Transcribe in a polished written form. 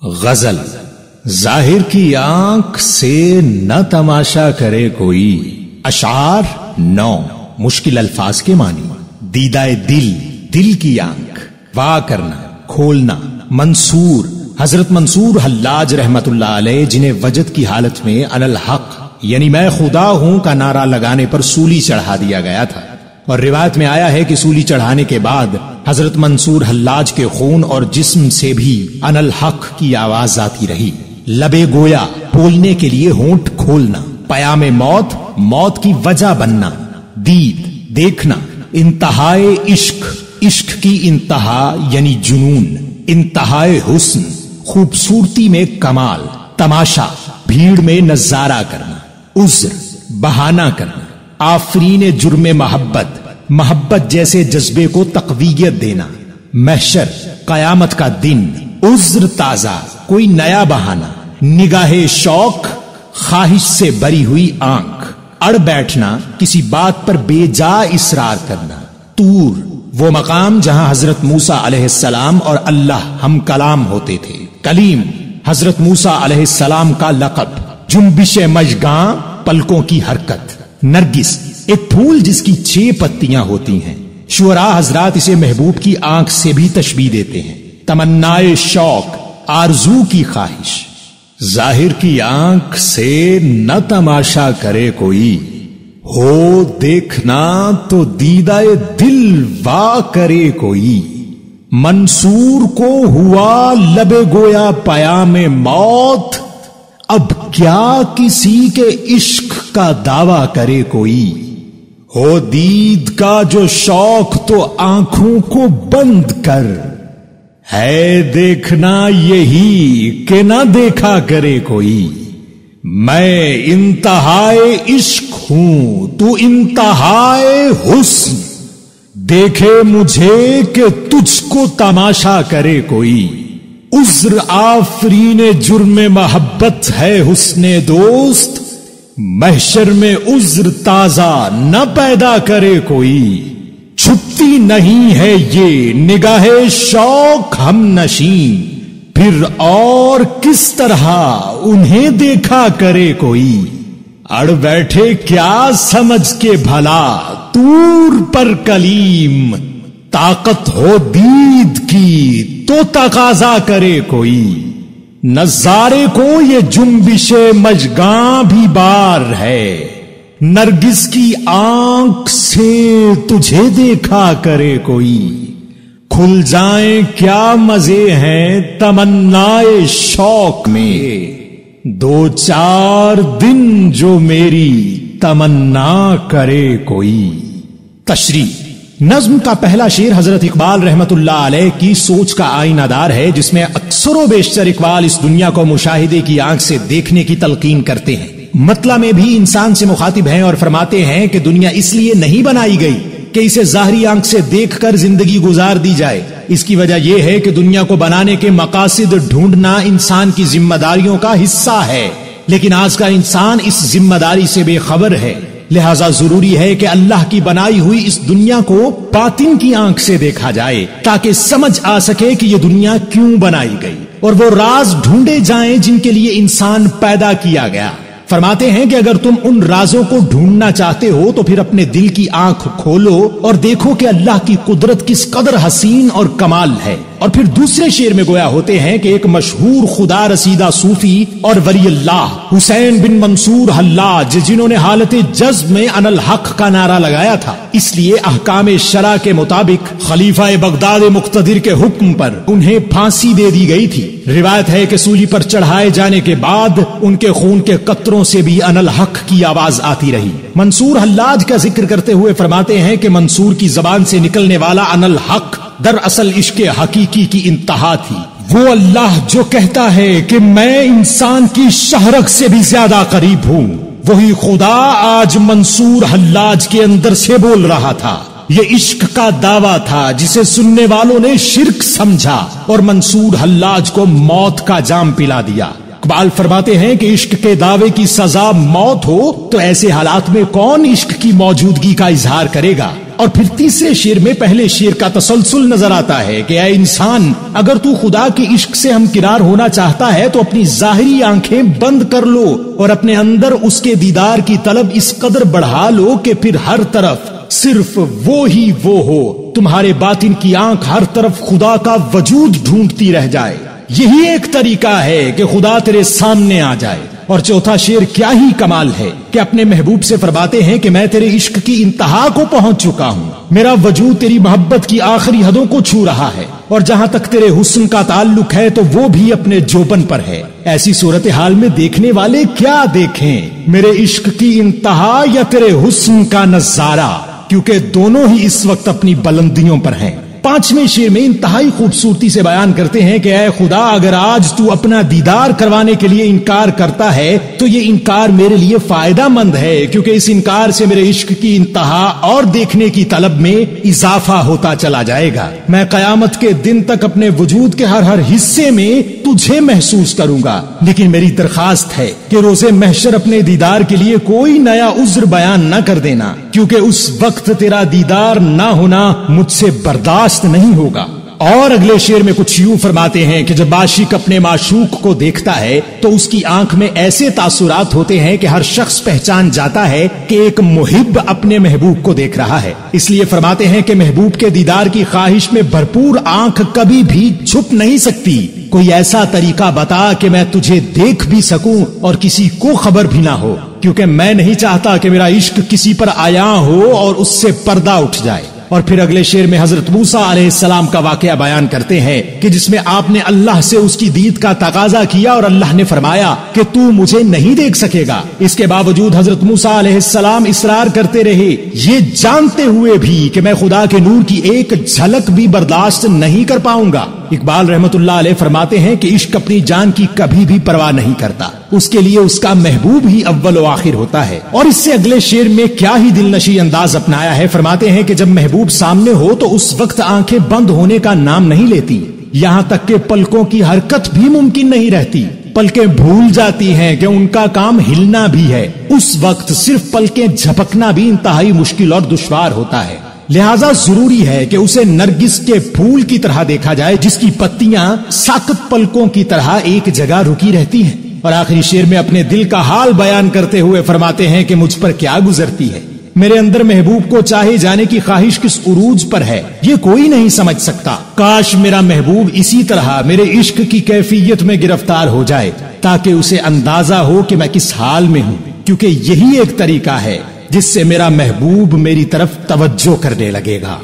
غزل۔ ظاہر کی آنکھ سے نہ تماشا کرے کوئی۔ اشعار 9 مشکل الفاظ کے معنی۔ دیدہ دل، دل کی آنکھ، وا کرنا، کھولنا۔ منصور، حضرت منصور حلاج رحمت اللہ علیہ، جنہیں وجد کی حالت میں انا الحق یعنی میں خدا ہوں کا نعرہ لگانے پر سولی چڑھا دیا گیا تھا، اور روایت میں آیا ہے کہ سولی چڑھانے کے بعد حضرت منصور حلاج کے خون اور جسم سے بھی انا الحق کی آواز آتی رہی۔ لبے گویا، بولنے کے لیے ہونٹ کھولنا۔ پیام موت، موت کی وجہ بننا۔ دید، دیکھنا۔ انتہائے عشق، عشق کی انتہا یعنی جنون۔ انتہائے حسن، خوبصورتی میں کمال۔ تماشا، بھیڑ میں نظارہ کرنا۔ عذر، بہانہ کرنا۔ آفرین جرم محبت، محبت جیسے جذبے کو تقویت دینا۔ محشر، قیامت کا دن۔ عذر تازہ، کوئی نیا بہانہ۔ نگاہ شوق، خواہش سے بری ہوئی آنکھ۔ اڑ بیٹھنا، کسی بات پر بے جا اصرار کرنا۔ طور، وہ مقام جہاں حضرت موسیٰ علیہ السلام اور اللہ ہم کلام ہوتے تھے۔ کلیم، حضرت موسیٰ علیہ السلام کا لقب۔ جنبش مژگاں، پلکوں کی حرکت۔ نرگس، ایک پھول جس کی 6 پتیاں ہوتی ہیں۔ شعراء حضرات اسے محبوب کی آنکھ سے بھی تشبیہ دیتے ہیں۔ تمنائے شوق، آرزو کی خواہش۔ ظاہر کی آنکھ سے نہ تماشا کرے کوئی، ہو دیکھنا تو دیدہ دل وا کرے کوئی۔ منصور کو ہوا لب گویا پیام موت، اب کیا کسی کے عشق کا دعویٰ کرے کوئی۔ ہو دید کا جو شوق تو آنکھوں کو بند کر، ہے دیکھنا یہی کہ نہ دیکھا کرے کوئی۔ میں انتہائے عشق ہوں تو انتہائے حسن، دیکھے مجھے کہ تجھ کو تماشا کرے کوئی۔ عذر آفرین جرم محبت ہے حسن دوست، محشر میں عذر تازہ نہ پیدا کرے کوئی۔ چھپتی نہیں ہے یہ نگاہ شوق ہم نشین، پھر اور کس طرح انہیں دیکھا کرے کوئی۔ اڑ بیٹھے کیا سمجھ کے بھلا طور پر کلیم، طاقت ہو دید کی تو تقاضا کرے کوئی۔ نظارے کو یہ جنبش مژگاں بھی بار ہے، نرگس کی آنکھ سے تجھے دیکھا کرے کوئی۔ کھل جائیں کیا مزے ہیں تمنائے شوق میں، 2-4 دن جو میری تمنا کرے کوئی۔ تشریح۔ نظم کا پہلا شعر حضرت اقبال رحمت اللہ علیہ کی سوچ کا آئینہ دار ہے، جس میں اکثر و بیشتر اقبال اس دنیا کو مشاہدے کی آنکھ سے دیکھنے کی تلقین کرتے ہیں۔ مطلع میں بھی انسان سے مخاطب ہیں اور فرماتے ہیں کہ دنیا اس لیے نہیں بنائی گئی کہ اسے ظاہری آنکھ سے دیکھ کر زندگی گزار دی جائے۔ اس کی وجہ یہ ہے کہ دنیا کو بنانے کے مقاصد ڈھونڈنا انسان کی ذمہ داریوں کا حصہ ہے، لیکن آج کا انسان اس ذمہ داری سے بے خبر ہے۔ لہذا ضروری ہے کہ اللہ کی بنائی ہوئی اس دنیا کو باطن کی آنکھ سے دیکھا جائے، تاکہ سمجھ آ سکے کہ یہ دنیا کیوں بنائی گئی، اور وہ راز ڈھونڈے جائیں جن کے لیے انسان پیدا کیا گیا۔ فرماتے ہیں کہ اگر تم ان رازوں کو ڈھونڈنا چاہتے ہو تو پھر اپنے دل کی آنکھ کھولو اور دیکھو کہ اللہ کی قدرت کس قدر حسین اور کمال ہے۔ اور پھر دوسرے شعر میں گویا ہوتے ہیں کہ ایک مشہور خدا رسیدہ صوفی اور ولی اللہ حسین بن منصور حلاج، جنہوں نے حالت جذب میں انا الحق کا نعرہ لگایا تھا، اس لیے احکام شرع کے مطابق خلیفہ بغداد مقتدر کے حکم پر انہیں پھانسی دے دی گئی تھی۔ روایت ہے کہ سولی پر چڑھائے جانے کے بعد ان کے خون کے قطروں سے بھی انا الحق کی آواز آتی رہی۔ منصور حلاج کا ذکر کرتے ہوئے فرماتے ہیں کہ منصور کی زبان سے نکلنے والا انا الحق دراصل عشق حقیقی کی انتہا تھی۔ وہ اللہ جو کہتا ہے کہ میں انسان کی شہرگ سے بھی زیادہ قریب ہوں، وہی خدا آج منصور حلاج کے اندر سے بول رہا تھا۔ یہ عشق کا دعویٰ تھا جسے سننے والوں نے شرک سمجھا اور منصور حلاج کو موت کا جام پلا دیا۔ اقبال فرماتے ہیں کہ عشق کے دعوے کی سزا موت ہو تو ایسے حالات میں کون عشق کی موجودگی کا اظہار کرے گا؟ اور پھر تیسرے شعر میں پہلے شعر کا تسلسل نظر آتا ہے کہ اے انسان، اگر تو خدا کے عشق سے ہمکنار ہونا چاہتا ہے تو اپنی ظاہری آنکھیں بند کر لو اور اپنے اندر اس کے دیدار کی طلب اس قدر بڑھا لو کہ پھر ہر طرف صرف وہ ہی وہ ہو، تمہارے باطن کی آنکھ ہر طرف خدا کا وجود ڈھونڈتی رہ جائے۔ یہی ایک طریقہ ہے کہ خدا تیرے سامنے آ جائے۔ اور چوتھا شعر کیا ہی کمال ہے کہ اپنے محبوب سے فرماتے ہیں کہ میں تیرے عشق کی انتہا کو پہنچ چکا ہوں، میرا وجود تیری محبت کی آخری حدوں کو چھو رہا ہے، اور جہاں تک تیرے حسن کا تعلق ہے تو وہ بھی اپنے جوبن پر ہے۔ ایسی صورتحال میں دیکھنے والے کیا دیکھیں، میرے عشق کی انتہا یا تیرے حسن کا نظارہ، کیونکہ دونوں ہی اس وقت اپنی بلندیوں پر ہیں۔ پانچویں شعر میں انتہائی خوبصورتی سے بیان کرتے ہیں کہ اے خدا، اگر آج تو اپنا دیدار کروانے کے لیے انکار کرتا ہے تو یہ انکار میرے لیے فائدہ مند ہے، کیونکہ اس انکار سے میرے عشق کی انتہا اور دیکھنے کی طلب میں اضافہ ہوتا چلا جائے گا۔ میں قیامت کے دن تک اپنے وجود کے ہر حصے میں تجھے محسوس کروں گا، لیکن میری درخواست ہے کہ روز محشر اپنے دیدار کے لیے کوئی نیا عذر بیان نہ کر دینا، کیونکہ اس وقت تیرا دیدار نہ ہونا مجھ سے برداشت نہیں ہوگا۔ اور اگلے شعر میں کچھ یوں فرماتے ہیں کہ جب عاشق اپنے معشوق کو دیکھتا ہے تو اس کی آنکھ میں ایسے تاثرات ہوتے ہیں کہ ہر شخص پہچان جاتا ہے کہ ایک محب اپنے محبوب کو دیکھ رہا ہے۔ اس لیے فرماتے ہیں کہ محبوب کے دیدار کی خواہش میں بھرپور آنکھ کبھی بھی چھپ نہیں سکتی۔ کوئی ایسا طریقہ بتا کہ میں تجھے دیکھ بھی سکوں اور کسی کو خبر بھی نہ ہو، کیونکہ میں نہیں چاہتا کہ میرا عشق کسی پر عیاں ہو اور اس سے پردہ اٹھ جائے۔ اور پھر اگلے شعر میں حضرت موسیٰ علیہ السلام کا واقعہ بیان کرتے ہیں کہ جس میں آپ نے اللہ سے اس کی دید کا تقاضا کیا اور اللہ نے فرمایا کہ تو مجھے نہیں دیکھ سکے گا۔ اس کے باوجود حضرت موسیٰ علیہ السلام اصرار کرتے رہے، یہ جانتے ہوئے بھی کہ میں خدا کے نور کی ایک جھلک بھی برداشت نہیں کر پاؤں گا۔ اقبال رحمت اللہ علیہ فرماتے ہیں کہ عشق اپنی جان کی کبھی بھی پرواہ نہیں کرتا، اس کے لیے اس کا محبوب ہی اول و آخر ہوتا ہے۔ اور اس سے اگلے شعر میں کیا ہی دل نشیں انداز اپنایا ہے، فرماتے ہیں کہ جب محبوب سامنے ہو تو اس وقت آنکھیں بند ہونے کا نام نہیں لیتی، یہاں تک کہ پلکوں کی حرکت بھی ممکن نہیں رہتی، پلکیں بھول جاتی ہیں کہ ان کا کام ہلنا بھی ہے۔ اس وقت صرف پلکیں جھپکنا بھی انتہائی مشکل اور دشوار ہوتا ہے، لہذا ضروری ہے کہ اسے نرگس کے پھول کی طرح دیکھا جائے جس کی پتیاں ساکت پلکوں کی طرح ایک جگہ رکی رہتی ہیں۔ اور آخری شعر میں اپنے دل کا حال بیان کرتے ہوئے فرماتے ہیں کہ مجھ پر کیا گزرتی ہے، میرے اندر محبوب کو چاہے جانے کی خواہش کس عروج پر ہے یہ کوئی نہیں سمجھ سکتا۔ کاش میرا محبوب اسی طرح میرے عشق کی کیفیت میں گرفتار ہو جائے تاکہ اسے اندازہ ہو کہ میں کس حال میں ہوں، کیونکہ یہی ایک طریقہ ہے جس سے میرا محبوب میری طرف توجہ کرنے لگے گا۔